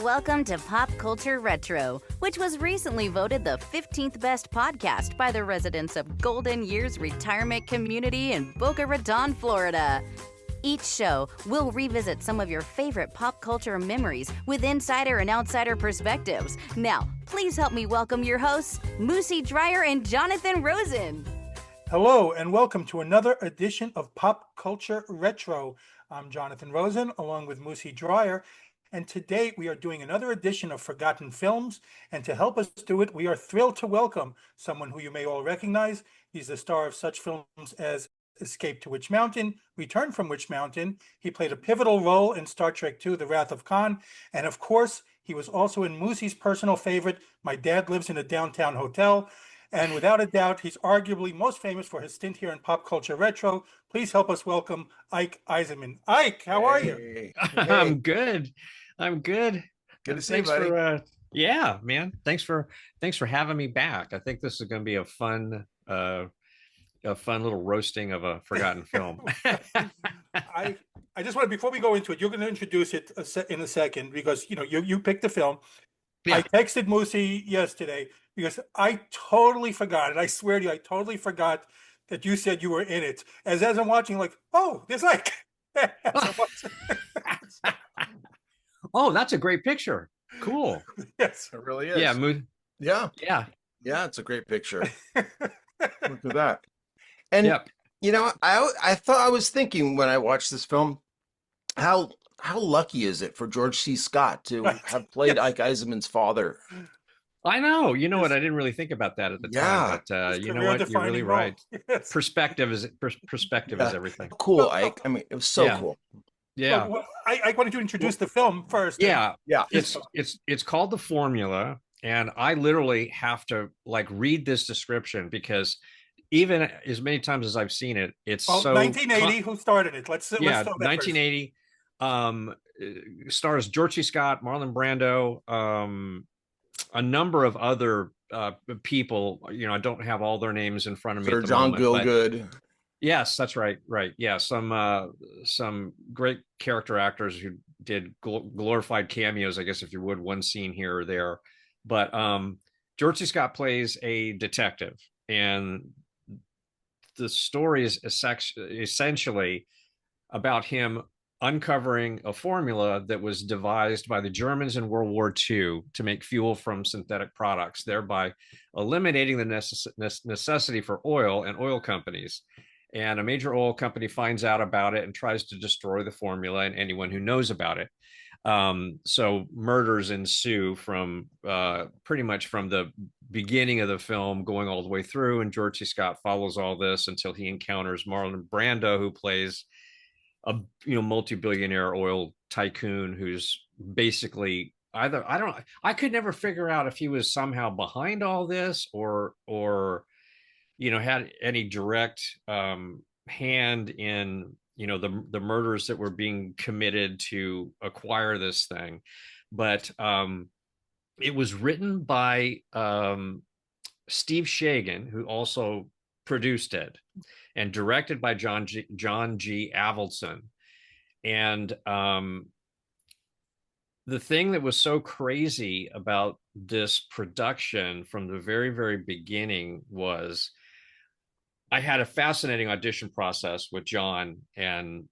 Welcome to Pop Culture Retro, which was recently voted the 15th best podcast by the residents of Golden Years Retirement Community in Boca Raton, Florida. Each show, we'll revisit some of your favorite pop culture memories with insider and outsider perspectives. Now, please help me welcome your hosts, Moosie Drier and Jonathan Rosen. Hello, and welcome to another edition of Pop Culture Retro. I'm Jonathan Rosen, along with Moosie Drier, and today we are doing another edition of Forgotten Films, and to help us do it, we are thrilled to welcome someone who you may all recognize. He's the star of such films as Escape to Witch Mountain, Return from Witch Mountain. He played a pivotal role in Star Trek II, The Wrath of Khan, and of course, he was also in Moosie's personal favorite, My Dad Lives in a Downtown Hotel. And without a doubt, he's arguably most famous for his stint here in Pop Culture Retro. Please help us welcome Ike Eisenmann. Ike, how are you? Hey. I'm good. I'm good. Good to see you, buddy. Yeah, man. Thanks for having me back. I think this is going to be a fun little roasting of a forgotten film. I just want to, before we go into it, you're going to introduce it in a second because you picked the film. Yeah. I texted Moosie yesterday because I totally forgot, and I swear to you, I totally forgot that you said you were in it. As I'm watching, like, oh, there's Ike. Oh, that's a great picture. Cool. Yes, it really is. Yeah, yeah. It's a great picture. Look at that. And I thought, I was thinking when I watched this film, how lucky is it for George C. Scott to have played Ike Eisenmann's father? I know. You know what? I didn't really think about that at the time, but you know what? You're really right. Yes. Perspective is everything. Cool, Ike. I mean, it was so cool. Yeah. Well, I wanted to introduce the film first. Yeah. It's called The Formula, and I literally have to read this description because even as many times as I've seen it, it's so 1980. Who started it? Let's start 1980. Stars George C. Scott, Marlon Brando, a number of other people. I don't have all their names in front of me. Sir John Gielgud. Yes, that's right. Right. Yeah. Some great character actors who did glorified cameos, I guess, if you would, one scene here or there. But George C. Scott plays a detective, and the story is essentially about him uncovering a formula that was devised by the Germans in World War II to make fuel from synthetic products, thereby eliminating the necessity for oil and oil companies. And a major oil company finds out about it and tries to destroy the formula and anyone who knows about it. So murders ensue from pretty much from the beginning of the film going all the way through, and George C. Scott follows all this until he encounters Marlon Brando, who plays a multi-billionaire oil tycoon who's basically I could never figure out if he was somehow behind all this or had any direct hand in the murders that were being committed to acquire this thing. But it was written by Steve Shagan, who also produced it, and directed by John G. Avildsen. And the thing that was so crazy about this production from the very, very beginning was I had a fascinating audition process with John and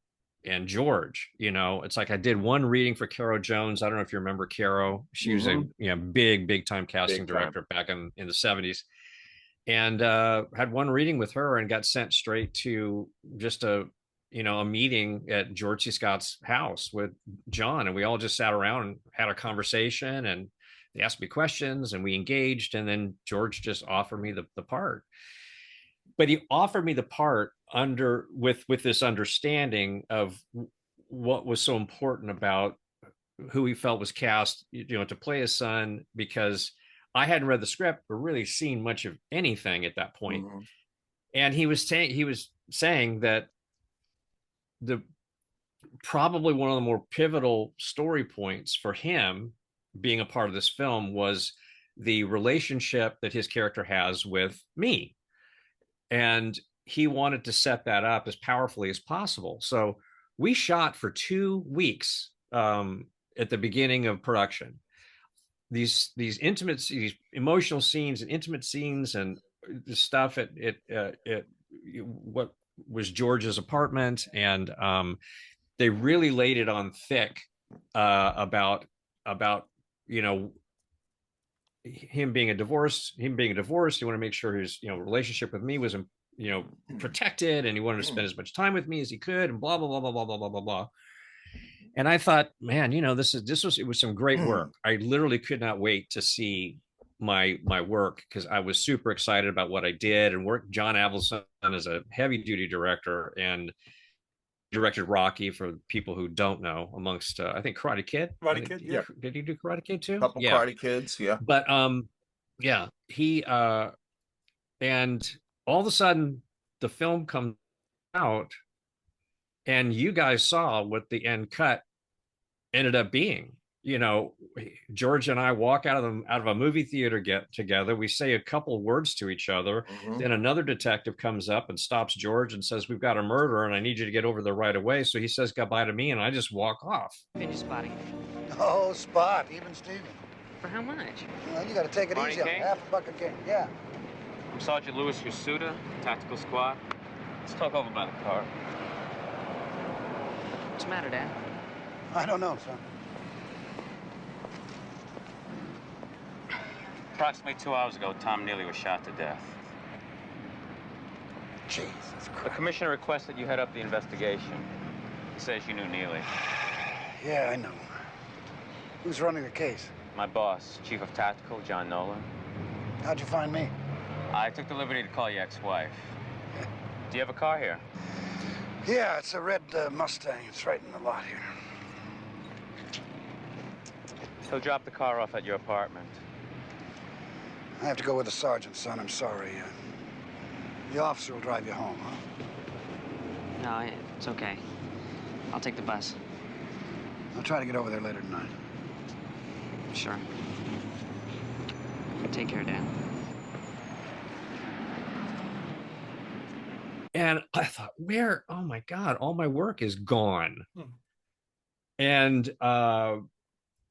George. It's like I did one reading for Caro Jones. I don't know if you remember Caro. She was a big time casting director back in the 70s. And had one reading with her and got sent straight to just a meeting at George C. Scott's house with John. And we all just sat around and had a conversation, and they asked me questions and we engaged. And then George just offered me the part. But he offered me the part with this understanding of what was so important about who he felt was cast, to play his son, because I hadn't read the script or really seen much of anything at that point. Mm-hmm. And he was saying that probably one of the more pivotal story points for him being a part of this film was the relationship that his character has with me. And he wanted to set that up as powerfully as possible. So we shot for 2 weeks at the beginning of production. These intimate, these emotional scenes and intimate scenes and the stuff at what was George's apartment, and they really laid it on thick about him being divorced. He want to make sure his relationship with me was protected, and he wanted to spend as much time with me as he could, and blah blah blah blah blah blah blah blah blah. And I thought, man, it was some great work. I literally could not wait to see my work, because I was super excited about what I did, and worked. John Avildsen is a heavy duty director and directed Rocky, for people who don't know, amongst I think Karate Kid. Yeah. Did he do Karate Kid too? Couple Karate Kids, yeah. But yeah, he and all of a sudden the film comes out, and you guys saw what the end cut ended up being. George and I walk out of a movie theater, get together, we say a couple words to each other, then another detective comes up and stops George and says, "We've got a murder and I need you to get over there right away." So he says goodbye to me, and I just walk off. Finish spotting. Oh, spot, even Steven. For how much? Well, you gotta take it Barney easy on King? half a buck a king, yeah. I'm Sergeant Louis Yasuda, Tactical Squad. Let's talk over by the car. What's the matter, Dad? I don't know, son. Approximately 2 hours ago, Tom Neely was shot to death. Jesus The Christ. commissioner requested you head up the investigation. He says you knew Neely. Yeah, I know. Who's running the case? My boss, Chief of Tactical, John Nolan. How'd you find me? I took the liberty to call your ex-wife. Do you have a car here? Yeah, it's a red Mustang. It's right in the lot here. He'll drop the car off at your apartment. I have to go with the sergeant, son. I'm sorry. The officer will drive you home, huh? No, it's okay. I'll take the bus. I'll try to get over there later tonight. Sure. Take care, Dad. And I thought, oh my God, all my work is gone. And I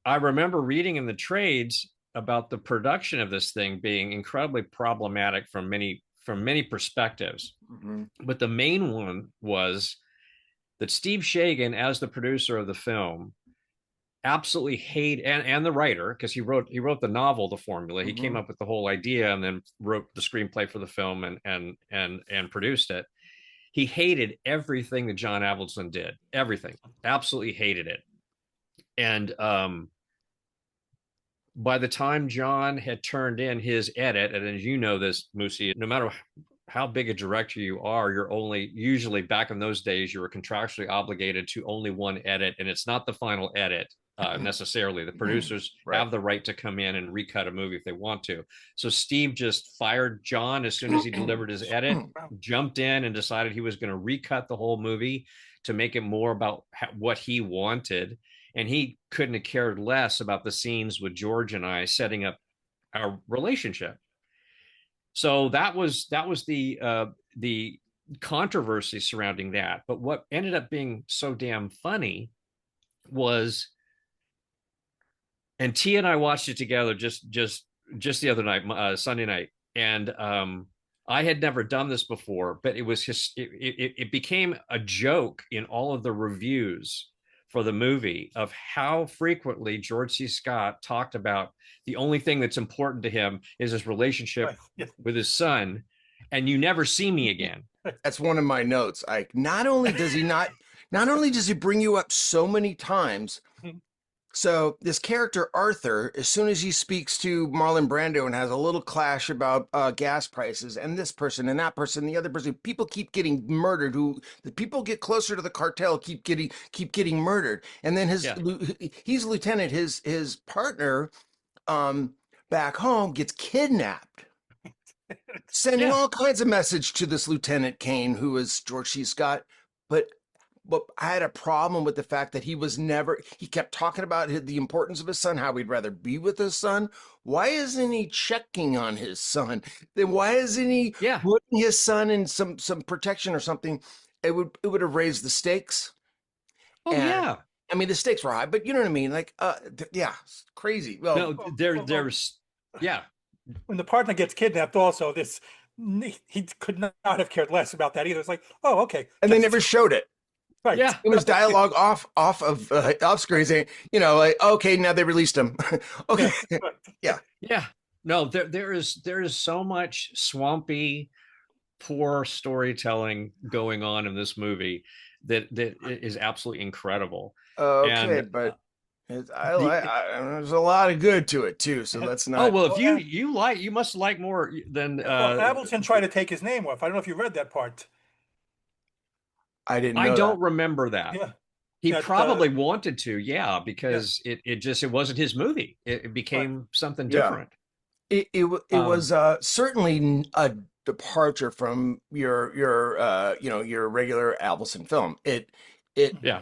remember reading in the trades about the production of this thing being incredibly problematic from many perspectives. But the main one was that Steve Shagan, as the producer of the film, absolutely hate, and the writer, because he wrote the novel, The Formula. He came up with the whole idea and then wrote the screenplay for the film and produced it. He hated everything that John Avildsen did. Everything. Absolutely hated it. And by the time John had turned in his edit, and as you know this, Moosie, no matter how big a director you are, you're only, usually back in those days, you were contractually obligated to only one edit, and it's not the final edit necessarily. The producers have the right to come in and recut a movie if they want to. So Steve just fired John as soon as he delivered his edit, jumped in and decided he was going to recut the whole movie to make it more about what he wanted. And he couldn't have cared less about the scenes with George and I setting up our relationship. So that was the controversy surrounding that. But what ended up being so damn funny was, and Tia and I watched it together just the other night, Sunday night, and I had never done this before, but it became a joke in all of the reviews for the movie of how frequently George C. Scott talked about the only thing that's important to him is his relationship with his son, and you never see me again. That's one of my notes. Ike, not only does he bring you up so many times. So this character Arthur, as soon as he speaks to Marlon Brando and has a little clash about gas prices and this person and that person, the other person, people keep getting murdered. The people get closer to the cartel keep getting murdered, and then he's lieutenant. His partner back home gets kidnapped, sending all kinds of message to this Lieutenant Kane, who is George C. Scott, but I had a problem with the fact that he kept talking about the importance of his son, how he'd rather be with his son. Why isn't he checking on his son? Then why isn't he putting his son in some protection or something? It would have raised the stakes. Oh, I mean, the stakes were high, but you know what I mean? Like, yeah, it's crazy. Well, No, there's yeah. When the partner gets kidnapped, also he could not have cared less about that either. It's like, oh, okay, and they never showed it. right. Yeah. It was dialogue off of off screen saying, you know, like, okay, now they released him. Okay, yeah. No, there is so much swampy, poor storytelling going on in this movie that is absolutely incredible. Okay, And but there's a lot of good to it too. So let's not. oh well, if you must like more than Avildsen tried to take his name off. I don't know if you read that part. I didn't know I don't that. remember that. Yeah. He probably wanted to, yeah, because it wasn't his movie. It became something different. It was certainly a departure from your regular Avildsen film.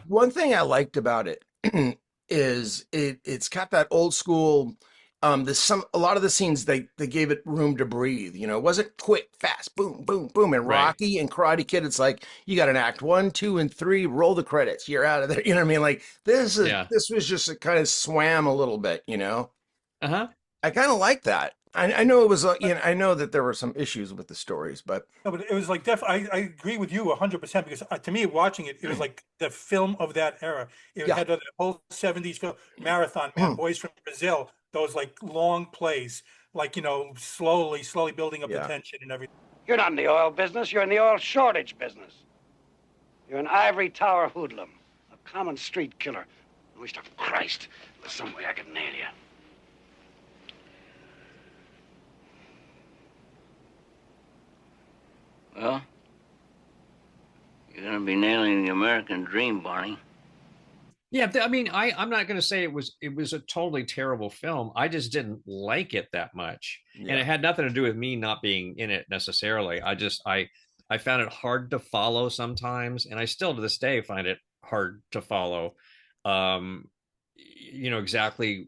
One thing I liked about it is it's got that old school. A lot of the scenes they gave it room to breathe. You know, it wasn't quick, fast, boom, boom, boom. And Rocky and Karate Kid, it's like you got an act 1, 2, and 3. Roll the credits. You're out of there. You know what I mean? Like this was just a kind of swam a little bit. You know. I kind of like that. I know it was. I know that there were some issues with the stories, but no, but it was like I agree with you 100% because to me, watching it, it was like the film of that era. It had the whole 70s film marathon, man, Boys from Brazil. Those like long plays, like slowly building up the tension and everything. You're not in the oil business. You're in the oil shortage business. You're an ivory tower hoodlum, a common street killer. I wish to Christ there's some way I could nail you. Well, you're going to be nailing the American dream, Barney. Yeah, I mean, I'm not going to say it was a totally terrible film. I just didn't like it that much, and it had nothing to do with me not being in it necessarily. I found it hard to follow sometimes, and I still to this day find it hard to follow. Exactly,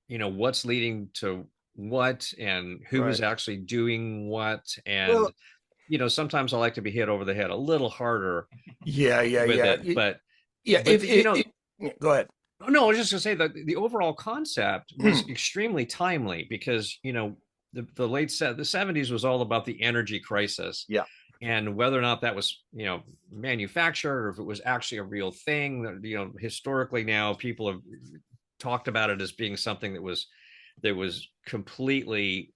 what's leading to what and who is actually doing what, and sometimes I like to be hit over the head a little harder. But go ahead. No, I was just gonna say that the overall concept was extremely timely because the late the 70s was all about the energy crisis. Yeah. And whether or not that was manufactured or if it was actually a real thing, that historically now people have talked about it as being something that was completely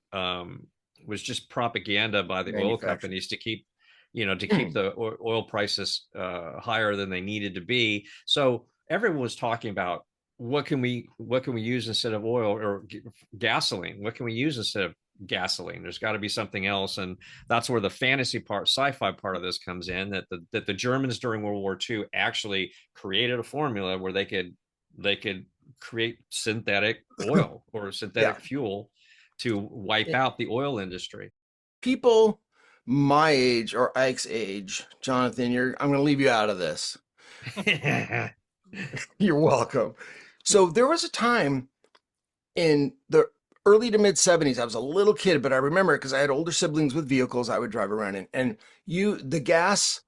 was just propaganda by the oil companies to keep the oil prices higher than they needed to be. So everyone was talking about what can we use instead of oil or gasoline? What can we use instead of gasoline? There's got to be something else, and that's where the fantasy part, sci-fi part of this comes in. That the Germans during World War II actually created a formula where they could create synthetic oil or synthetic fuel to wipe out the oil industry. People my age or Ike's age, Jonathan, I'm going to leave you out of this. You're welcome. So there was a time in the early to mid 70s. I was a little kid, but I remember it because I had older siblings with vehicles I would drive around in. And the gas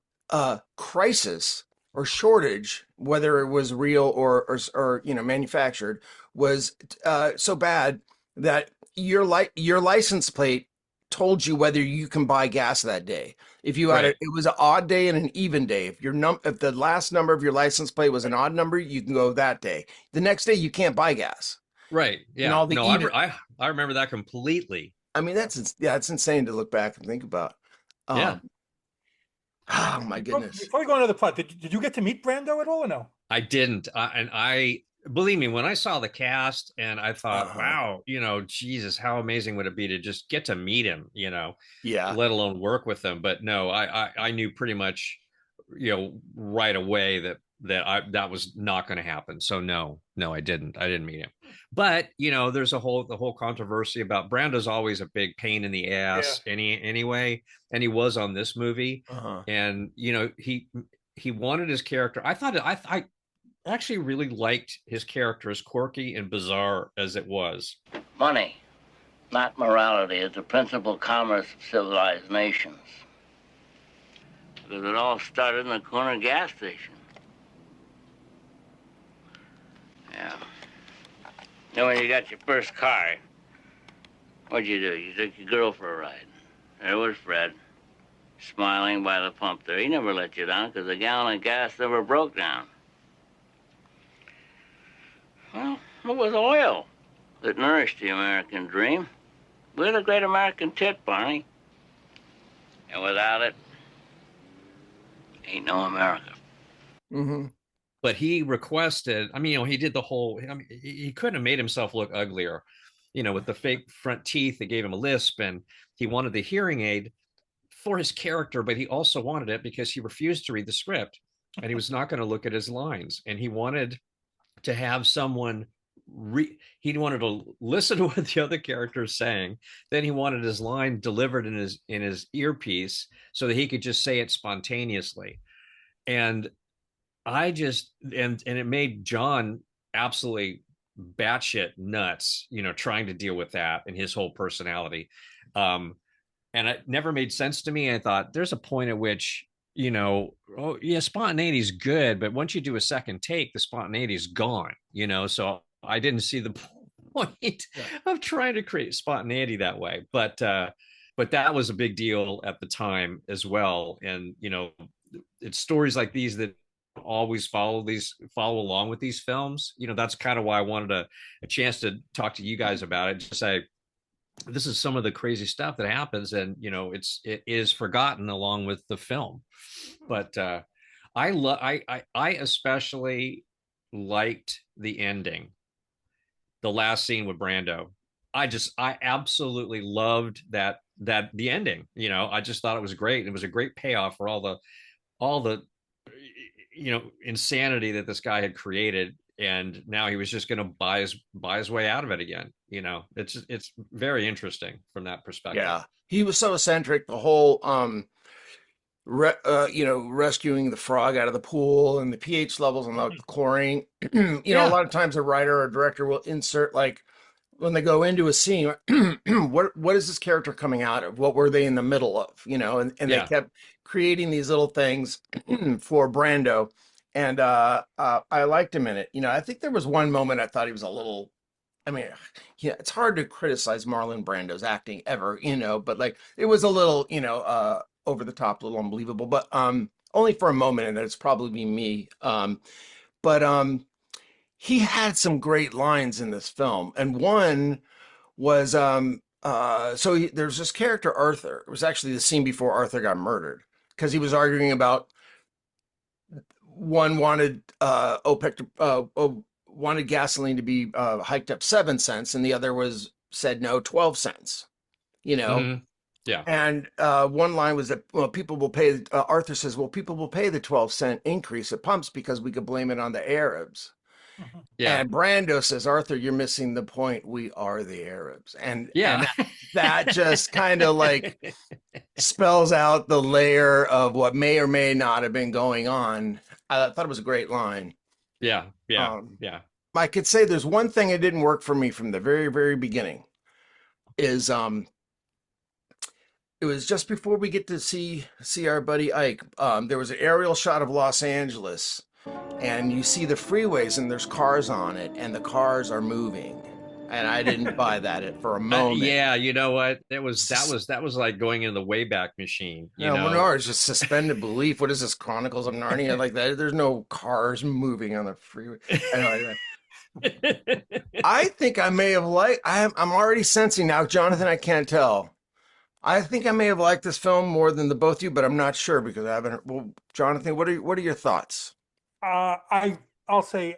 crisis or shortage, whether it was real or manufactured, was so bad that your license plate told you whether you can buy gas that day. If you had it was an odd day and an even day. If if the last number of your license plate was an odd number, you can go that day. The next day you can't buy gas. Right. Yeah. I remember that completely. I mean, that's insane to look back and think about. Yeah. Oh my goodness. Before we go into the plot, did you get to meet Brando at all or no? I didn't. I believe me, when I saw the cast and I thought, wow, Jesus, how amazing would it be to just get to meet him, let alone work with him. But no, I knew pretty much, right away that was not going to happen. So no, I didn't meet him. But, there's the whole controversy about Brando's always a big pain in the ass anyway. And he was on this movie and, he wanted his character. I actually really liked his character as quirky and bizarre as it was. Money, not morality, is the principal commerce of civilized nations. Because it all started in the corner gas station. Then when you got your first car, what'd you do? You took your girl for a ride. There was Fred, smiling by the pump there. He never let you down because a gallon of gas never broke down. Well, it was oil that nourished the American dream. We're the great American tit, Barney. And without it, ain't no America. Mm-hmm. But he requested, I mean, you know, he did the whole, I mean, he couldn't have made himself look uglier, you know, with the fake front teeth that gave him a lisp, and he wanted the hearing aid for his character, but he also wanted it because he refused to read the script and he was not going to look at his lines, and he wanted to have someone he wanted to listen to what the other character is saying, then he wanted his line delivered in his earpiece so that he could just say it spontaneously. And I just and it made John absolutely batshit nuts, you know, trying to deal with that and his whole personality. And it never made sense to me. I thought there's a point at which, you know, oh yeah, spontaneity is good, but once you do a second take, the spontaneity is gone, you know. So I didn't see the point of trying to create spontaneity that way. But that was a big deal at the time as well. And, you know, it's stories like these that always follow along with these films. You know, that's kind of why I wanted a chance to talk to you guys about it. Just say, this is some of the crazy stuff that happens, and you know, it is forgotten along with the film. But I especially liked the ending, the last scene with Brando. I absolutely loved that the ending. You know, I just thought it was great. It was a great payoff for all the you know, insanity that this guy had created, and now he was just going to buy his way out of it again. You know, it's very interesting from that perspective. Yeah, he was so eccentric. The whole you know, rescuing the frog out of the pool and the pH levels and the chlorine. You know, a lot of times a writer or director will insert, like, when they go into a scene, what is this character coming out of? What were they in the middle of? You know, and they kept creating these little things for Brando. And I liked him in it. You know, I think there was one moment I thought he was a little, I mean, yeah, it's hard to criticize Marlon Brando's acting ever, you know, but like it was a little, you know, over the top, a little unbelievable, but only for a moment, and it's probably me. But he had some great lines in this film, and one was there's this character Arthur. It was actually the scene before Arthur got murdered, because he was arguing about, one wanted wanted gasoline to be hiked up 7 cents, and the other said no, 12 cents. You know. Mm-hmm. Yeah. And one line was that, well, people will pay. Arthur says, well, people will pay the 12-cent increase at pumps because we could blame it on the Arabs. Yeah. And Brando says, Arthur, you're missing the point. We are the Arabs. And that just kind of like spells out the layer of what may or may not have been going on. I thought it was a great line. Yeah. I could say there's one thing that didn't work for me from the very, very beginning is it was just before we get to see our buddy Ike. There was an aerial shot of Los Angeles, and you see the freeways, and there's cars on it, and the cars are moving. And I didn't buy that for a moment. Yeah, you know what? That was like going into the Wayback Machine. You know, no, it's just suspended belief. What is this, Chronicles of Narnia? Like that? There's no cars moving on the freeway. Anyway, I think I may have I'm already sensing now, Jonathan. I can't tell. I think I may have liked this film more than the both of you, but I'm not sure because I haven't. Well, Jonathan, what are your thoughts? I'll say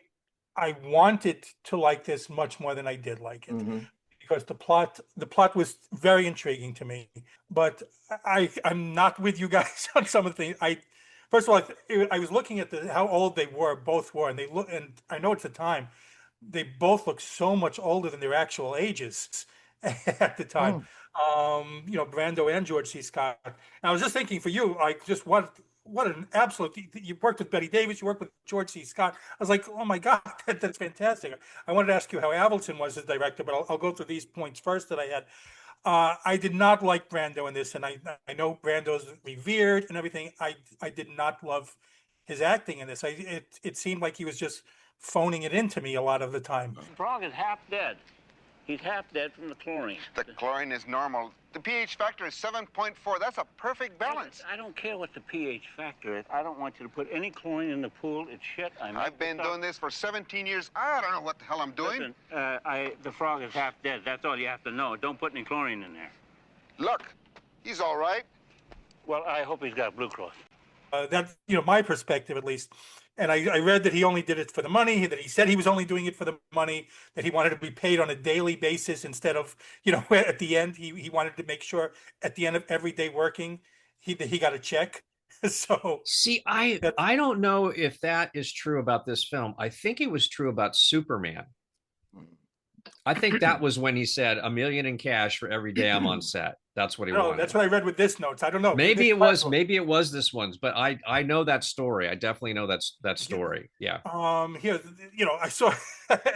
I wanted to like this much more than I did like it, because the plot was very intriguing to me. But I'm not with you guys on some of the things. First of all, I was looking at how old they both were, and and I know it's the time. They both look so much older than their actual ages at the time. You know, Brando and George C. Scott. And I was just thinking for you, like, just what an absolute, you worked with Betty Davis, you worked with George C. Scott. I was like, oh my God, that's fantastic. I wanted to ask you how Avildsen was as director, but I'll go through these points first that I had. I did not like Brando in this, and I know Brando's revered and everything. I did not love his acting in this. It seemed like he was just phoning it into me a lot of the time. The frog is half dead. He's half dead from the chlorine. The chlorine is normal. The pH factor is 7.4. That's a perfect balance. I don't care what the pH factor is. I don't want you to put any chlorine in the pool. It's shit. I've been doing this for 17 years. I don't know what the hell I'm doing. Listen, the frog is half dead. That's all you have to know. Don't put any chlorine in there. Look, he's all right. Well, I hope he's got Blue Cross. That's, my perspective at least. And I read that he only did it for the money, that he said he was only doing it for the money, that he wanted to be paid on a daily basis instead of, at the end, he wanted to make sure at the end of every day working, he got a check. So see, I don't know if that is true about this film. I think it was true about Superman. I think that was when he said $1 million in cash for every day I'm on set. That's what he wanted. That's what I read with this notes. I don't know. Maybe it was this one's, but I know that story. I definitely know that story. Yeah. Here, I saw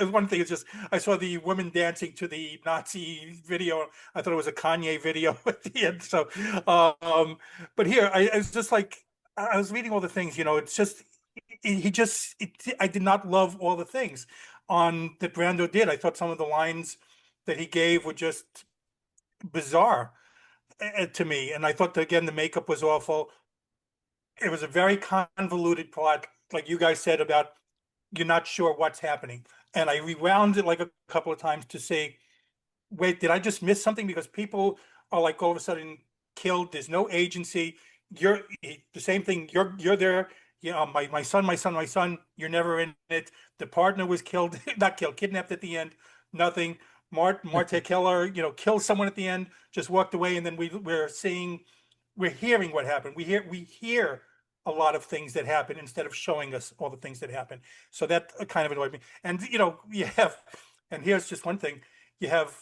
one thing is just I saw the woman dancing to the Nazi video. I thought it was a Kanye video at the end. So, but here I was just like I was reading all the things. It's just I did not love all the things that Brando did. I thought some of the lines that he gave were just bizarre to me. And I thought that, again, the makeup was awful. It was a very convoluted plot, like you guys said, about you're not sure what's happening. And I rewound it like a couple of times to say, wait, did I just miss something? Because people are like all of a sudden killed. There's no agency. The same thing. You're there. My son, you're never in it. The partner was killed, not killed, kidnapped at the end, nothing. Marte Keller, killed someone at the end, just walked away. And then we're hearing what happened. We hear a lot of things that happen instead of showing us all the things that happen. So that kind of annoyed me. And, you have, and here's just one thing, you have,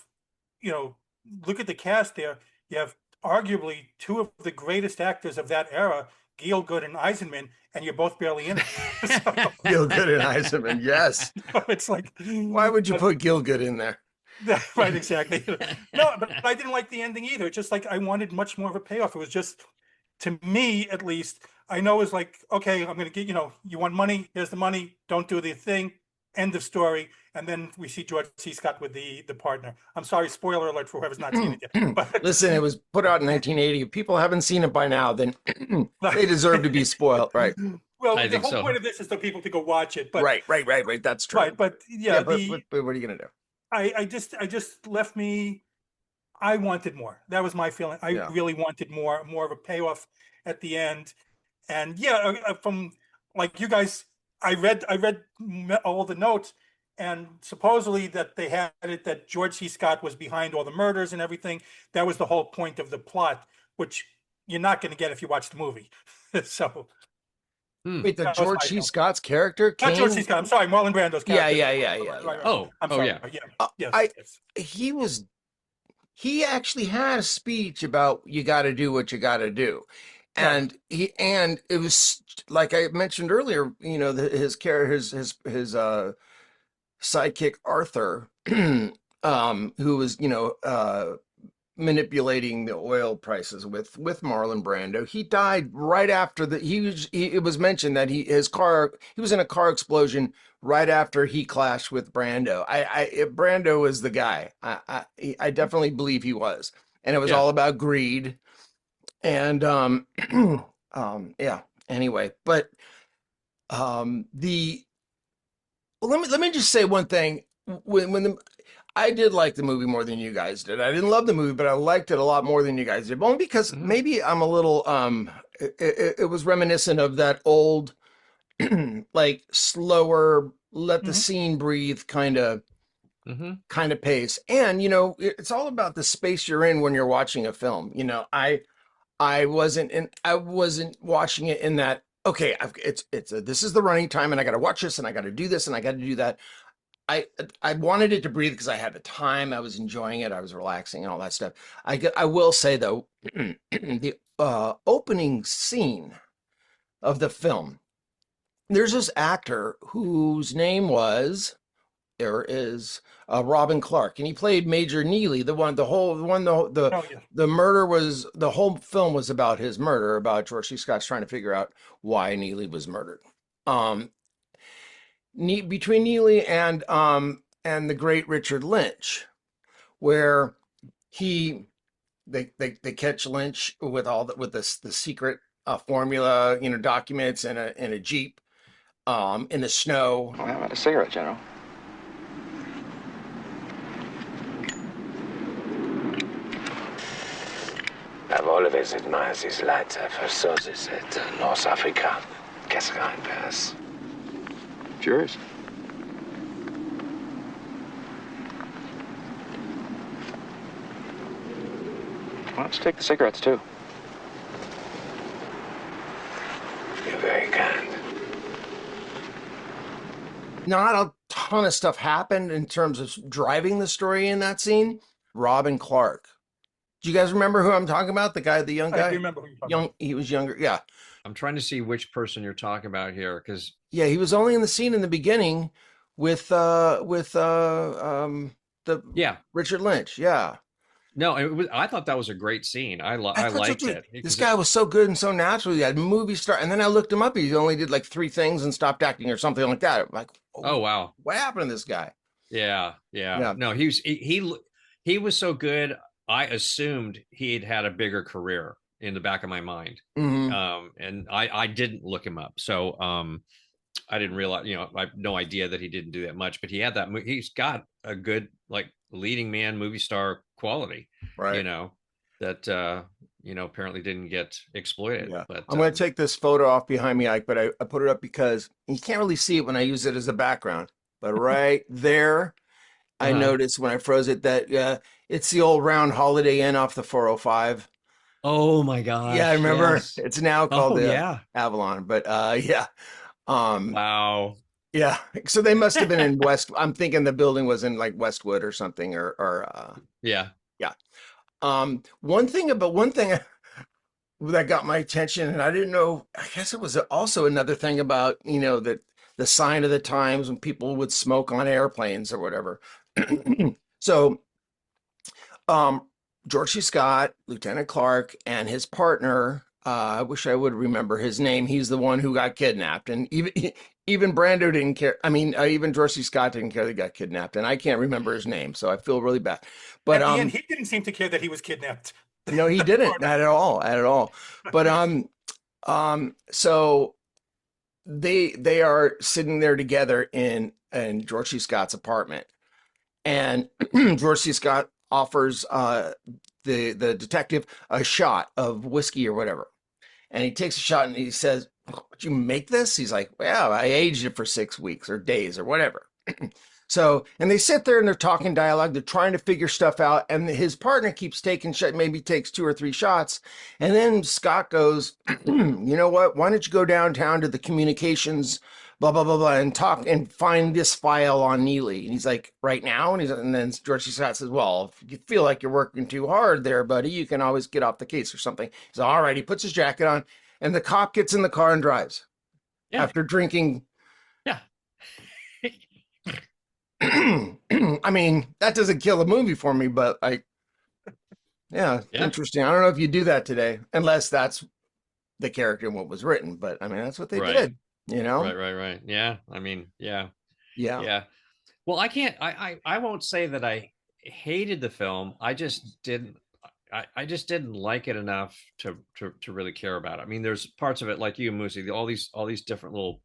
look at the cast there. You have arguably two of the greatest actors of that era, Gielgud and Eisenman, and you're both barely in it. Gielgud and Eisenman, yes. It's like, why would you put Gielgud in there? Right, exactly. No, but I didn't like the ending either. Just like I wanted much more of a payoff. It was just, to me at least, I know it's like, okay, I'm going to get, you want money, here's the money, don't do the thing, end of story. And then we see George C. Scott with the partner. I'm sorry, spoiler alert for whoever's not seen it yet. But listen, it was put out in 1980. If people haven't seen it by now, then they deserve to be spoiled, right? Well, the whole point of this is for people to go watch it. But right. That's true. Right, but yeah, but what are you going to do? I just left me. I wanted more. That was my feeling. I really wanted more of a payoff at the end. And from like you guys, I read all the notes, and supposedly that they had it that George C. Scott was behind all the murders and everything. That was the whole point of the plot, which you're not going to get if you watch the movie. So. Wait, the George C. Scott's character? Not George C. Scott. I'm sorry, Marlon Brando's character. Yeah. Right. Oh, I'm sorry. Yes. He actually had a speech about you got to do what you got to do, and it was like I mentioned earlier. His sidekick Arthur, who was manipulating the oil prices with Marlon Brando. He died right after it was mentioned that he was in a car explosion right after he clashed with Brando. Brando was the guy. I definitely believe he was. And it was all about greed. And anyway, but let me just say one thing. I did like the movie more than you guys did. I didn't love the movie, but I liked it a lot more than you guys did. Only because maybe I'm a little, it was reminiscent of that old, like slower, let the scene breathe kind of pace. And, it's all about the space you're in when you're watching a film. I wasn't watching it in that, okay, this is the running time and I got to watch this and I got to do this and I got to do that. I wanted it to breathe because I had the time. I was enjoying it. I was relaxing and all that stuff. I will say, though, the opening scene of the film, there's this actor whose name is Robin Clark, and he played Major Neely. The whole film was about his murder, about George C. Scott's trying to figure out why Neely was murdered. between Neely and the great Richard Lynch, where they catch Lynch with the secret formula, documents in a Jeep in the snow. Well, how about a cigarette, General? I've always admired these lights. I first saw this at North Africa, Cascara in Paris. Curious. Why don't you take the cigarettes, too? You're very kind. Not a ton of stuff happened in terms of driving the story in that scene. Robin Clark. Do you guys remember who I'm talking about? The young guy? I do remember who you're talking about. He was younger. Yeah. I'm trying to see which person you're talking about here, because yeah, he was only in the scene in the beginning with Richard Lynch. Yeah. No, I thought that was a great scene. I liked it. This guy was so good and so natural. He had movie star, and then I looked him up. He only did like 3 things and stopped acting or something like that. I'm like, oh wow, what happened to this guy? Yeah. No, he was so good. I assumed he'd had a bigger career in the back of my mind. Mm-hmm. And I didn't look him up. So I didn't realize, I have no idea that he didn't do that much, but he's got a good, like, leading man movie star quality, right? That apparently didn't get exploited. Yeah. But I'm going to take this photo off behind me, Ike, but I put it up because you can't really see it when I use it as a background, but right there, I noticed when I froze it that it's the old round Holiday Inn off the 405. Oh my gosh. Yeah, I remember. Yes. It's now called Avalon, but yeah. Wow. Yeah. So they must have been in West. I'm thinking the building was in like Westwood or something yeah. One thing that got my attention, and I didn't know, I guess it was also another thing about, that the sign of the times when people would smoke on airplanes or whatever. So, George C. Scott, Lieutenant Clark, and his partner, I wish I would remember his name. He's the one who got kidnapped, and even Brando didn't care. I mean, even George C. Scott didn't care they got kidnapped, and I can't remember his name, so I feel really bad. But and he didn't seem to care that he was kidnapped. No, he didn't, not at all. But so they are sitting there together in George C. Scott's apartment, and George C. Scott offers the detective a shot of whiskey or whatever, and he takes a shot and he says, "Did you make this?" He's like, "Well, I aged it for 6 weeks or days or whatever." So, and they sit there and they're talking dialogue. They're trying to figure stuff out, and his partner keeps taking maybe takes 2 or 3 shots, and then Scott goes, "You know what? Why don't you go downtown to the communications, blah blah blah blah, and talk and find this file on Neely?" And he's like, "Right now?" And then George C. Scott says, "Well, if you feel like you're working too hard there, buddy, you can always get off the case or something." He's all right. He puts his jacket on, and the cop gets in the car and drives after drinking. Yeah. I mean, that doesn't kill the movie for me, but interesting. I don't know if you do that today, unless that's the character and what was written, but I mean, that's what they did, Right. Yeah. I mean, yeah. Well, I won't say that I hated the film. I just didn't like it enough to really care about it. I mean, there's parts of it, like you, Moosie, all these different little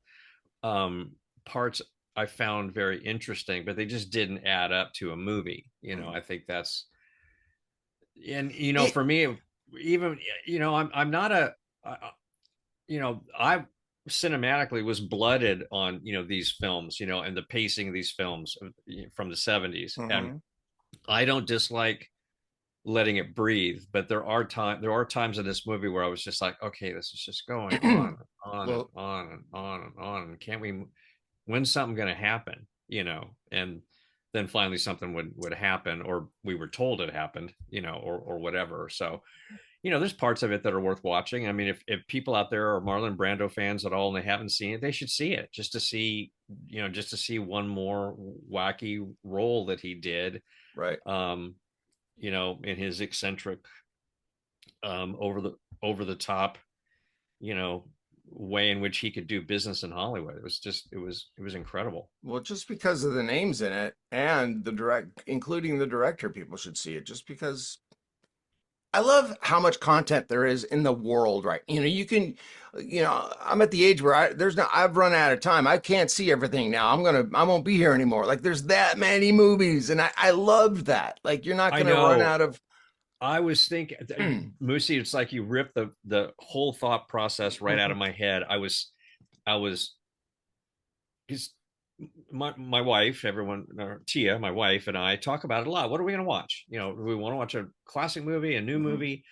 parts I found very interesting, but they just didn't add up to a movie. I think that's, and for me, even I'm not I cinematically was blooded on these films, and the pacing of these films from the 70s, and I don't dislike letting it breathe, but there are times in this movie where I was just like, okay, this is just going on and on, and can't we? When's something going to happen, and then finally something would happen, or we were told it happened, or whatever. So, there's parts of it that are worth watching. I mean, if people out there are Marlon Brando fans at all and they haven't seen it, they should see it just to see one more wacky role that he did. Right. In his eccentric, over the top, way in which he could do business in Hollywood. It was incredible. Well, just because of the names in it and including the director, people should see it, just because I love how much content there is in the world, right? I'm at the age where I've run out of time. I can't see everything now. I won't be here anymore. Like, there's that many movies, and I loved that. Like, you're not going to run out of. I was thinking, Moosie, it's like you ripped the whole thought process right out of my head. I was, because my wife, Tia, my wife, and I talk about it a lot. What are we going to watch? Do we want to watch a classic movie, a new movie?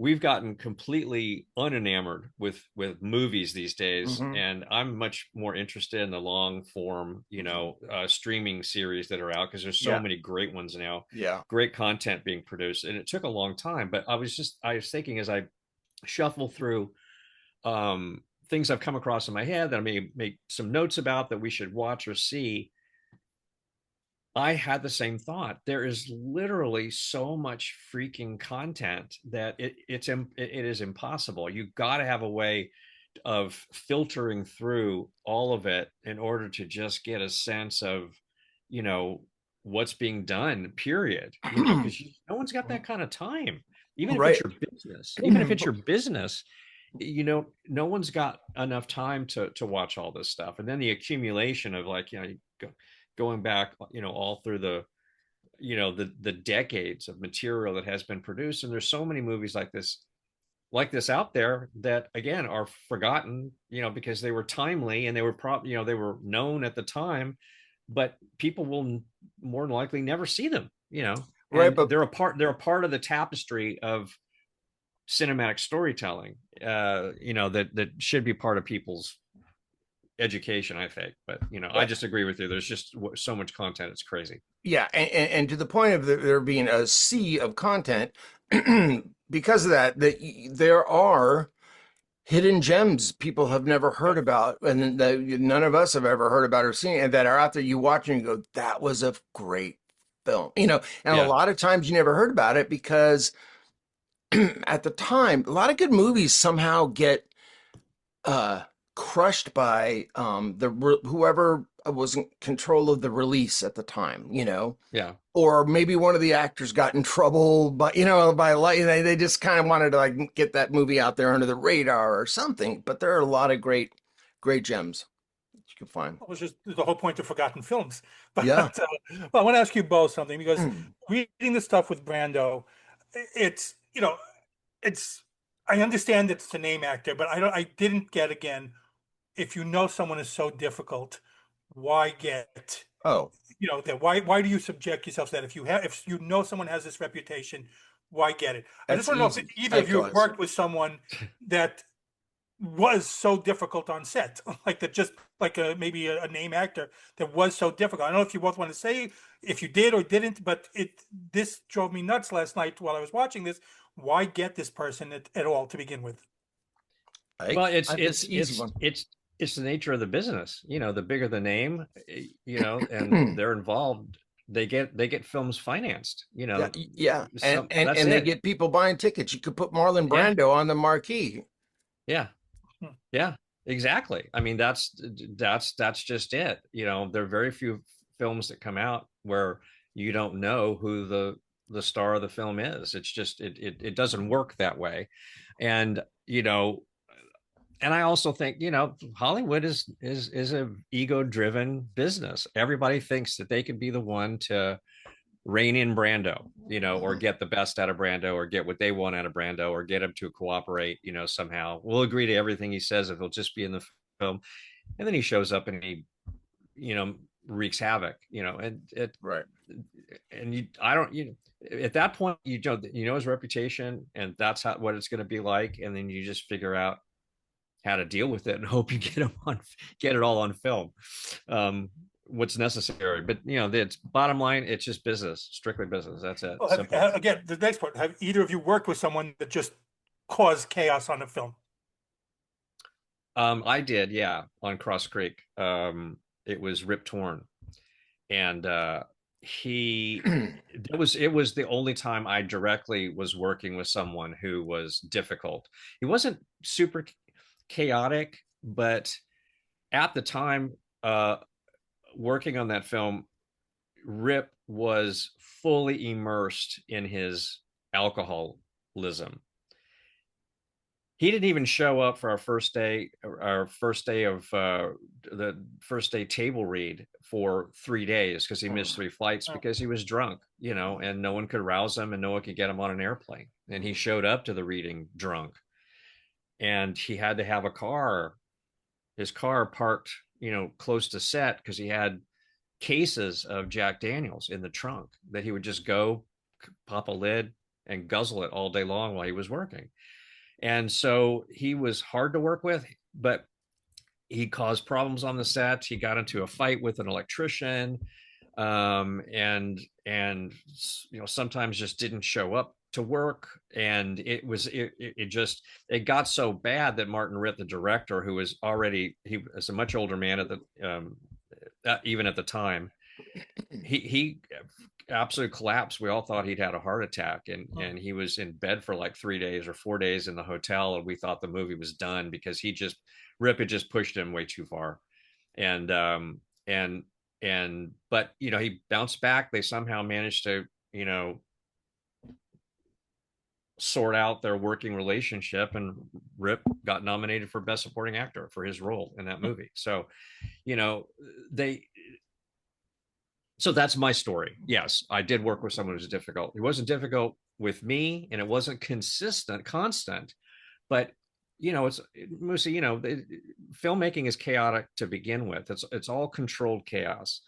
We've gotten completely unenamored with movies these days, and I'm much more interested in the long form, streaming series that are out, because there's so many great ones now. Yeah, great content being produced, and it took a long time. But I was thinking, as I shuffle through things I've come across in my head that I may make some notes about that we should watch or see, I had the same thought. There is literally so much freaking content that it is impossible. You've got to have a way of filtering through all of it in order to just get a sense of, what's being done, period. Because no one's got that kind of time. Even if it's your business, no one's got enough time to watch all this stuff. And then the accumulation of, like, going back, all through the decades of material that has been produced. And there's so many movies like this out there that, again, are forgotten, because they were timely and they were they were known at the time, but people will more than likely never see them, right? But they're a part of the tapestry of cinematic storytelling, that should be part of people's education, I think. But I just agree with you. There's just so much content, it's crazy. Yeah, and to the point of there being a sea of content, because of that there are hidden gems people have never heard about, and that none of us have ever heard about or seen, and that are out there. You watch and you go, that was a great film, and a lot of times you never heard about it because at the time, a lot of good movies somehow get crushed by whoever was in control of the release at the time, or maybe one of the actors got in trouble, but they just kind of wanted to, like, get that movie out there under the radar or something. But there are a lot of great gems that you can find. It was just the whole point of forgotten films. But yeah. Well, I want to ask you both something, because reading the stuff with Brando, it's I understand it's a name actor, but I didn't get, again, if someone is so difficult, why get that? Why do you subject yourself to that? If someone has this reputation, why get it? I just want to know if either of you have worked with someone that was so difficult on set, like that, just like maybe a name actor that was so difficult. I don't know if you both want to say if you did or didn't, but this drove me nuts last night while I was watching this. Why get this person at all to begin with? Well, it's the nature of the business. The bigger the name, and they're involved, they get films financed. And they get people buying tickets. You could put Marlon Brando on the marquee. Yeah, exactly. I mean, that's just it. There are very few films that come out where you don't know who the star of the film is. It's just it doesn't work that way. And and I also think, Hollywood is a ego-driven business. Everybody thinks that they can be the one to rein in Brando, or get the best out of Brando, or get what they want out of Brando, or get him to cooperate, somehow. We'll agree to everything he says if he'll just be in the film. And then he shows up and he, wreaks havoc, and it, right. And at that point, his reputation, and that's what it's going to be like. And then you just figure out how to deal with it and hope you get it all on film. What's necessary, but it's bottom line, it's just business, strictly business. That's it. Well, again, the next part, have either of you worked with someone that just caused chaos on a film? I did, yeah, on Cross Creek. It was Rip Torn, and it was the only time I directly was working with someone who was difficult. He wasn't super chaotic, but at the time, working on that film, Rip was fully immersed in his alcoholism. He didn't even show up for our first day of the first day table read for 3 days because he missed 3 flights because he was drunk, and no one could rouse him and no one could get him on an airplane. And he showed up to the reading drunk, and he had to have his car parked, close to set because he had cases of Jack Daniels in the trunk that he would just go pop a lid and guzzle it all day long while he was working. And so he was hard to work with, but he caused problems on the set. He got into a fight with an electrician, and sometimes just didn't show up to work. And it got so bad that Martin Ritt, the director, he was a much older man even at the time, he absolutely collapsed. We all thought he'd had a heart attack, and he was in bed for like 3 days or 4 days in the hotel, and we thought the movie was done because Rip had just pushed him way too far. But he bounced back. They somehow managed to sort out their working relationship, and Rip got nominated for Best Supporting Actor for his role in that movie. So so that's my story. Yes, I did work with someone who was difficult. It wasn't difficult with me, and it wasn't constant, but it's Moosie, filmmaking is chaotic to begin with. It's all controlled chaos.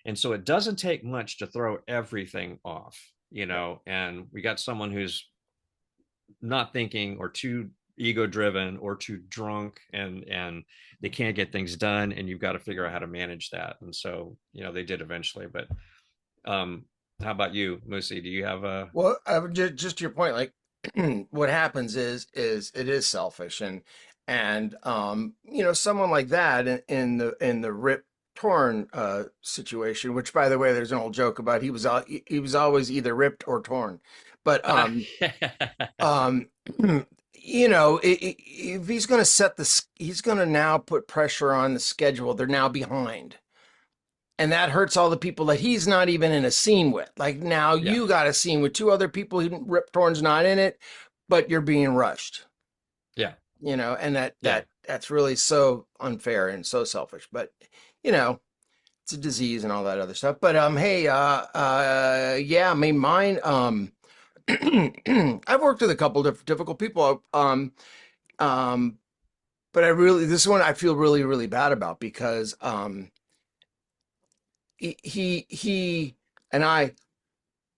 And so it doesn't take much to throw everything off, and we got someone who's not thinking, or too ego driven, or too drunk, and they can't get things done, and you've got to figure out how to manage that. And so they did eventually. But how about you, Moosie? Do you have a just to your point, like what happens is it is selfish, and someone like that in the Rip Torn situation, which, by the way, there's an old joke about he was always either ripped or torn. But if he's going to he's going to now put pressure on the schedule. They're now behind, and that hurts all the people that he's not even in a scene with. Like, now you got a scene with 2 other people. Rip Torn's not in it, but you're being rushed. Yeah, and that's really so unfair and so selfish. But it's a disease and all that other stuff. But hey, I mean, mine. I've worked with a couple of difficult people. But this one I feel really, really bad about, because he and I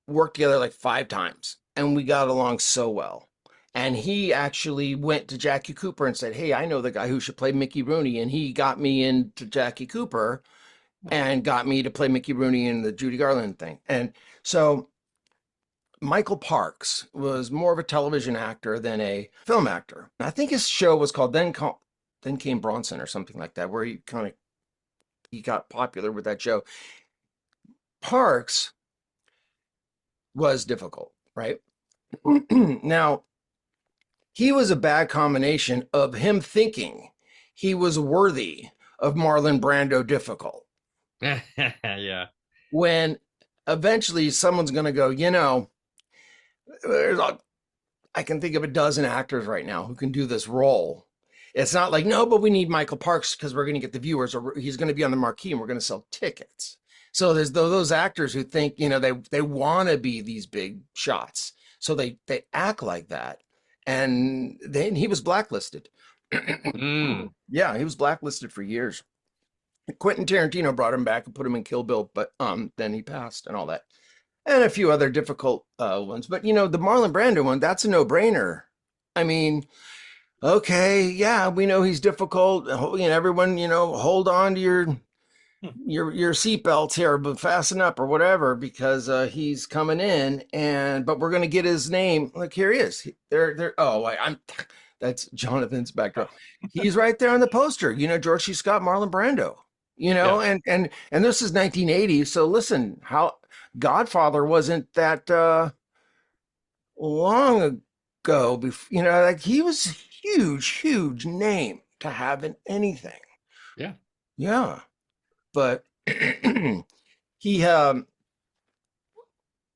worked together like 5 times, and we got along so well. And he actually went to Jackie Cooper and said, "Hey, I know the guy who should play Mickey Rooney," and he got me into Jackie Cooper and got me to play Mickey Rooney in the Judy Garland thing. And so Michael Parks was more of a television actor than a film actor. I think his show was called Then Came Bronson or something like that, where he got popular with that show. Parks was difficult, right? Now, he was a bad combination of him thinking he was worthy of Marlon Brando difficult. Yeah. When eventually someone's going to go, I can think of a dozen actors right now who can do this role. It's not like, no, but we need Michael Parks because we're going to get the viewers, or he's going to be on the marquee and we're going to sell tickets. So there's those actors who think, they want to be these big shots. So they act like that. And he was blacklisted. Yeah, he was blacklisted for years. Quentin Tarantino brought him back and put him in Kill Bill, but then he passed and all that. And a few other difficult ones. But, the Marlon Brando one, that's a no-brainer. I mean, okay, yeah, we know he's difficult. Everyone, hold on to your seatbelts here, but fasten up or whatever, because he's coming in. But we're going to get his name. Look, here he is. That's Jonathan's backdrop. He's right there on the poster. George C. Scott, Marlon Brando. And this is 1980. So listen, how Godfather wasn't that long ago. Before, like, he was a huge name. to have in anything. Yeah. Yeah. But he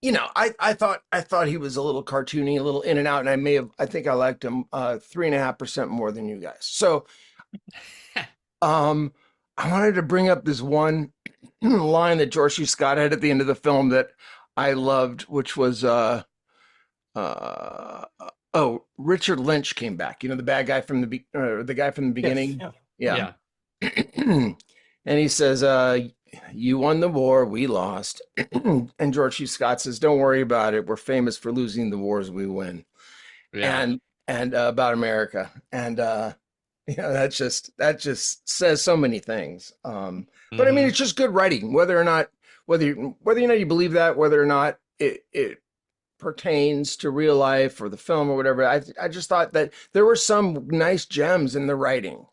you know, I thought he was a little cartoony, a little in and out, and I think I liked him 3.5% more than you guys. So I wanted to bring up this one line that George C. Scott had at the end of the film that I loved, which was Richard Lynch came back. You know, the bad guy from the guy from the beginning. Yes, yeah. And he says, you won the war, we lost. And George C. Scott says, don't worry about it. We're famous for losing the wars we win. Yeah. And about America. And you know, that just says so many things. But I mean, it's just good writing, whether or not you believe that, whether or not it pertains to real life or the film or whatever. I just thought that there were some nice gems in the writing.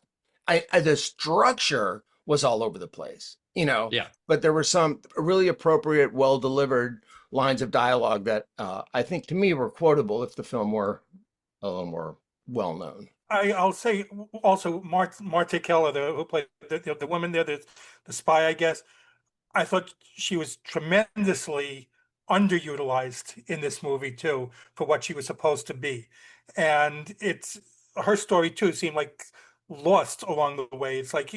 The structure was all over the place, you know. Yeah. But there were some really appropriate, well delivered lines of dialogue that I think to me were quotable if the film were a little more well known. I'll say also Marta Keller, who played the woman there, the spy, I guess. I thought she was tremendously underutilized in this movie too, for what she was supposed to be, and her story too seemed like lost along the way. It's like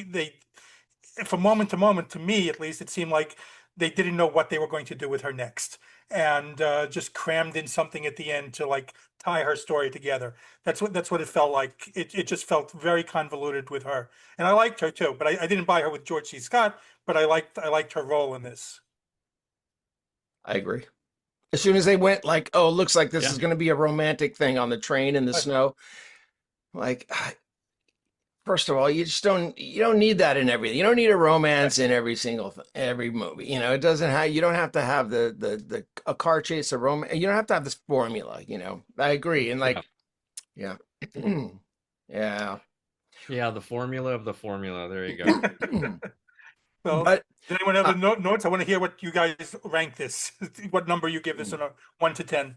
from moment to moment, to me at least, it seemed like they didn't know what they were going to do with her next, and just crammed in something at the end to like tie her story together. That's what it felt like. It just felt very convoluted with her, and I liked her too, but I didn't buy her with George C. Scott. But I liked her role in this. I agree. As soon as they went like, oh, it looks like this is going to be a romantic thing on the train in the snow. Like, first of all, you don't need that in everything. You don't need a romance in every movie. You know, you don't have to have a car chase, a romance. You don't have to have this formula, you know. I agree. And like, yeah. Yeah. Yeah, the formula of the formula. There you go. Well, does anyone have notes? I want to hear what you guys rank this. What number you give this on a 1 to 10?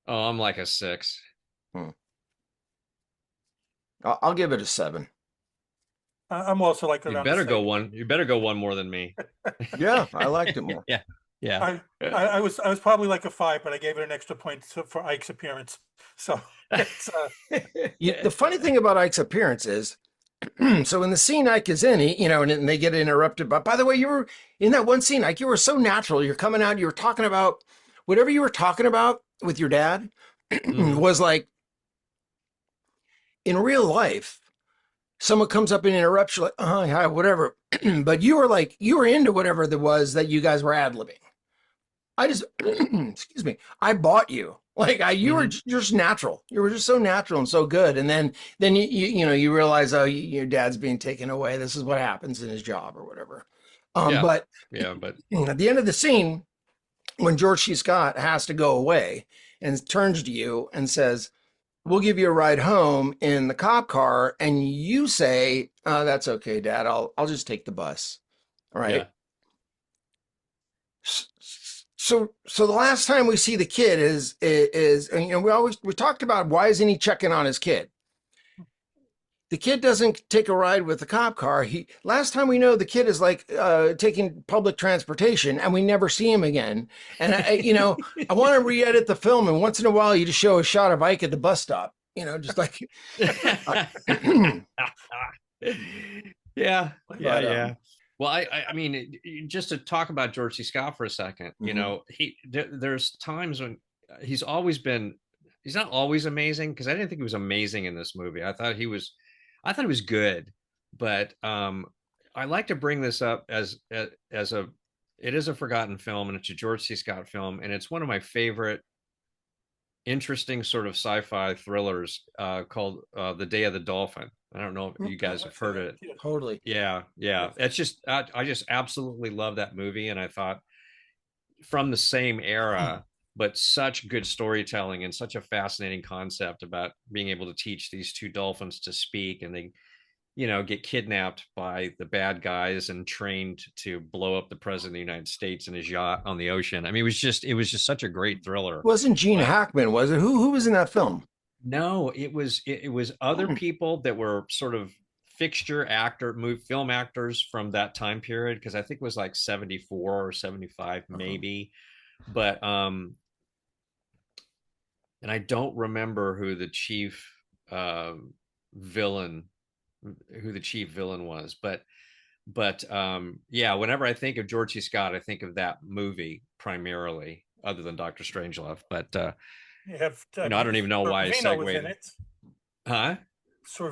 Oh, I'm like a 6. I'll give it a 7. I'm also like you better go one. You better go one more than me. Yeah, I liked it more. Yeah. I was probably like a 5, but I gave it an extra point for Ike's appearance. So it's, the funny thing about Ike's appearance is, so in the scene Ike is in, and they get interrupted. But by the way, you were in that one scene, Ike, you were so natural. You're coming out, you were talking about whatever you were talking about with your dad was like, in real life, someone comes up and interrupts you like, yeah, whatever. But you were into whatever there was that you guys were ad-libbing. I just, excuse me, I bought you. Like you were just natural. You were just so natural and so good. And then you realize, oh, your dad's being taken away. This is what happens in his job or whatever. But at the end of the scene, when George C. Scott has to go away and turns to you and says, we'll give you a ride home in the cop car. And you say, that's okay, Dad. I'll just take the bus. All right. Yeah. So the last time we see the kid is we talked about why isn't he checking on his kid? The kid doesn't take a ride with the cop car. Last time we know the kid is like taking public transportation and we never see him again. And I want to re-edit the film and once in a while you just show a shot of Ike at the bus stop, just like yeah. Well, I mean, just to talk about George C. Scott for a second, there's times when he's not always amazing, because I didn't think he was amazing in this movie. I thought he was good, but I like to bring this up as it is a forgotten film, and it's a George C. Scott film, and it's one of my favorite interesting sort of sci-fi thrillers called The Day of the Dolphin. I don't know if you guys have heard of it. Totally. Yeah. It's just, I just absolutely love that movie. And I thought from the same era, but such good storytelling and such a fascinating concept about being able to teach these two dolphins to speak, and they, get kidnapped by the bad guys and trained to blow up the president of the United States in his yacht on the ocean. I mean, it was just such a great thriller. It wasn't Gene Hackman, was it? Who was in that film? No, it was other people that were sort of film actors from that time period, because I think it was like 74 or 75 maybe. But and I don't remember uh villain who the chief villain was, but yeah, whenever I think of George C. Scott, I think of that movie primarily, other than Dr. Strangelove. But You have I don't even know why I Sorvino was in segued. it. Huh? Paul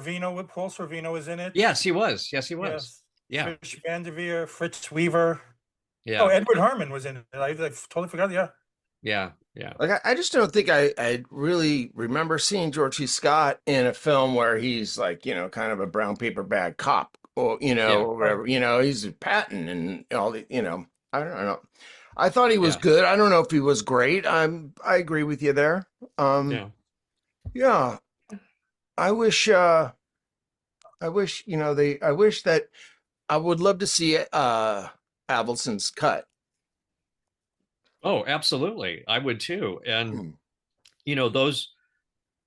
Sorvino was in it. Yes, he was. Yes, he was. Yes. Yeah. Fish Vanderveer, Fritz Weaver. Yeah. Oh, Edward Herrmann was in it. I totally forgot. Yeah. Yeah. Like I just don't think I really remember seeing George C. Scott in a film where he's like, kind of a brown paper bag cop, or or whatever. He's a Patton and all the, I don't know. I thought he was good. I don't know if he was great. I agree with you there. Yeah. I wish that I would love to see Avildsen's cut. Oh, absolutely. I would too. And those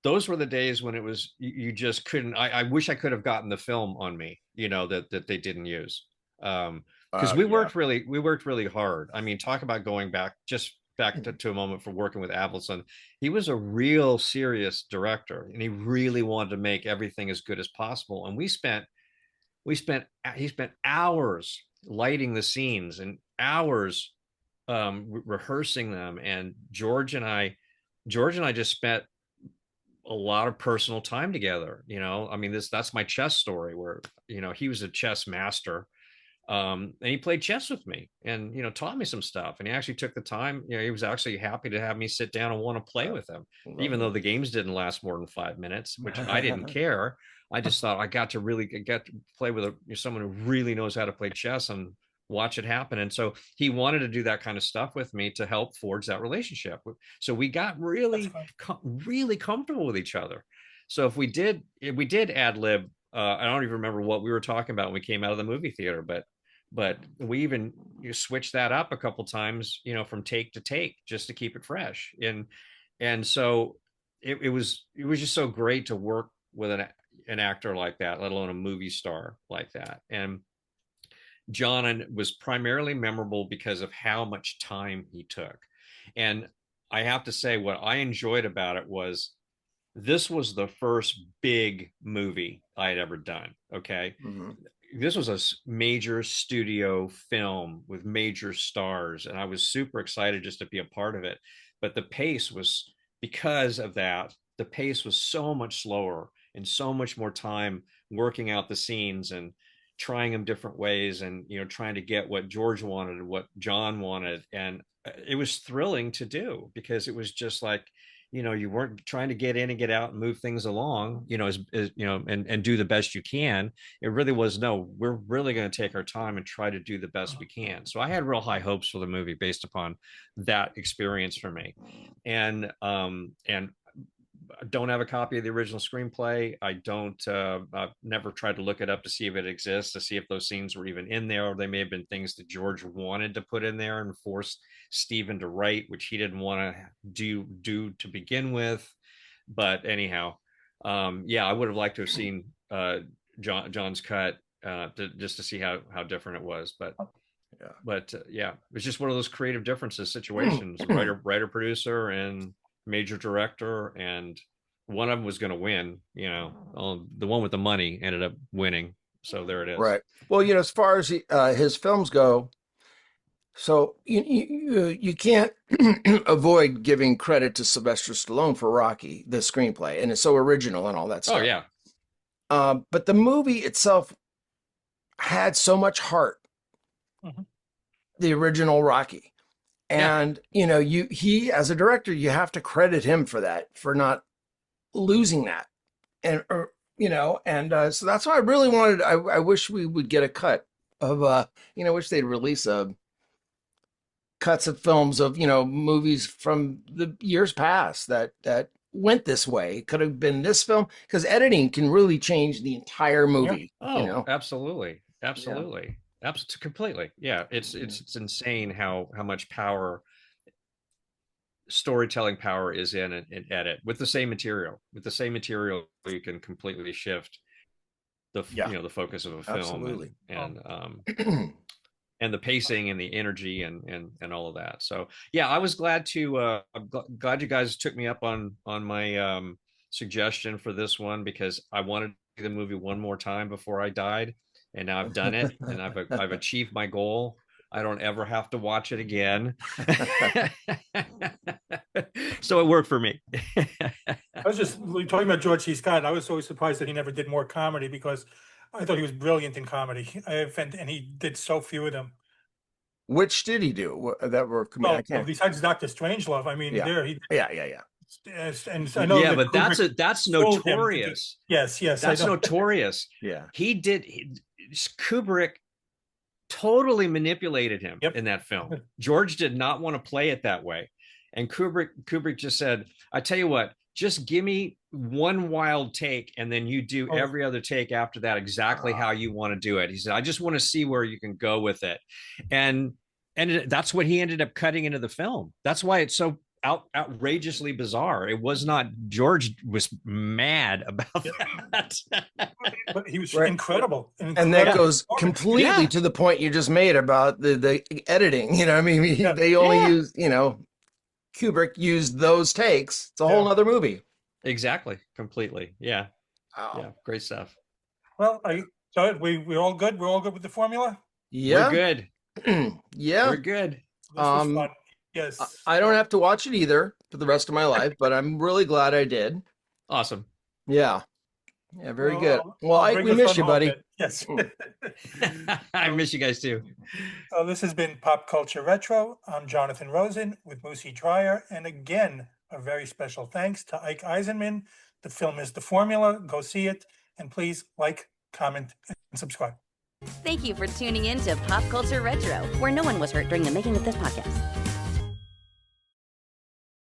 were the days when it was, you just couldn't. I wish I could have gotten the film on me, that they didn't use. Because we worked really hard. I mean, talk about going back to a moment for working with Avildsen. He was a real serious director, and he really wanted to make everything as good as possible. And he spent hours lighting the scenes and hours rehearsing them. And George and I just spent a lot of personal time together. I mean, that's my chess story, where he was a chess master, and he played chess with me, and taught me some stuff. And he actually took the time. He was actually happy to have me sit down and want to play with him, even though the games didn't last more than 5 minutes, which I didn't care. I just thought I got to play with someone who really knows how to play chess and watch it happen. And so he wanted to do that kind of stuff with me to help forge that relationship. So we got really comfortable with each other. So if we did ad lib, I don't even remember what we were talking about when we came out of the movie theater, but we even switched that up a couple times, from take to take, just to keep it fresh. And so it was just so great to work with an actor like that, let alone a movie star like that. And John was primarily memorable because of how much time he took. And I have to say, what I enjoyed about it was, this was the first big movie I had ever done. Okay. Mm-hmm. This was a major studio film with major stars, and I was super excited just to be a part of it. But because of that, the pace was so much slower, and so much more time working out the scenes and trying them different ways, and trying to get what George wanted and what John wanted. And it was thrilling to do, because it was just like, you weren't trying to get in and get out and move things along, and do the best you can. It really was, no, we're really going to take our time and try to do the best we can. So I had real high hopes for the movie based upon that experience for me. And I don't have a copy of the original screenplay. I've never tried to look it up to see if it exists, to see if those scenes were even in there, or they may have been things that George wanted to put in there and force Stephen to write, which he didn't want to do to begin with. But anyhow, I would have liked to have seen John's cut, just to see how different it was. But it was just one of those creative differences situations. writer producer and major director, and one of them was going to win. The one with the money ended up winning, so there it is. Right. Well, as far as his films go, so you can't avoid giving credit to Sylvester Stallone for Rocky, the screenplay, and it's so original and all that stuff. Oh yeah. But the movie itself had so much heart. Mm-hmm. The original Rocky. And, he, as a director, you have to credit him for that, for not losing that. And, so that's why I really wanted, I wish we would get a cut of, wish they'd release cuts of films of, movies from the years past that went this way. It could have been this film, because editing can really change the entire movie. Yeah. Oh, absolutely. Absolutely. Yeah. Completely. Yeah. It's insane how much power storytelling power is in an edit with the same material. With the same material, you can completely shift the the focus of a film. Absolutely. And the pacing and the energy and all of that. So yeah, I was glad to glad you guys took me up on my suggestion for this one, because I wanted to see the movie one more time before I died, and now I've done it, and I've achieved my goal. I don't ever have to watch it again. So it worked for me. I was just talking about George C. Scott. I was always surprised that he never did more comedy, because I thought he was brilliant in comedy. And he did so few of them. Which did he do that were? Well, besides Dr. Strangelove, I mean, yeah. And I know, but that's notorious. Yes, that's notorious. Yeah, Kubrick totally manipulated him in that film. George did not want to play it that way, and Kubrick just said, "I tell you what, just give me one wild take, and then you do every other take after that exactly how you want to do it." He said, "I just want to see where you can go with it," and that's what he ended up cutting into the film. That's why it's so outrageously bizarre. It was not, George was mad about that. But he was incredible. And that goes completely to the point you just made about the editing. I mean, they only use, Kubrick used those takes. It's a whole other movie. Exactly. Completely. Yeah. Wow. Yeah. Great stuff. Well, so we're all good. We're all good with the formula. Yeah. We're good. Yeah. We're good. This was fun. Yes. I don't have to watch it either for the rest of my life, but I'm really glad I did. Awesome. Yeah. Yeah. Very good. Well, Ike, we miss you, buddy. Yes. I miss you guys too. So this has been Pop Culture Retro. I'm Jonathan Rosen with Moosie Drier. And again, a very special thanks to Ike Eisenman. The film is The Formula. Go see it. And please like, comment, and subscribe. Thank you for tuning in to Pop Culture Retro, where no one was hurt during the making of this podcast.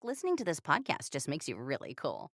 Listening to this podcast just makes you really cool.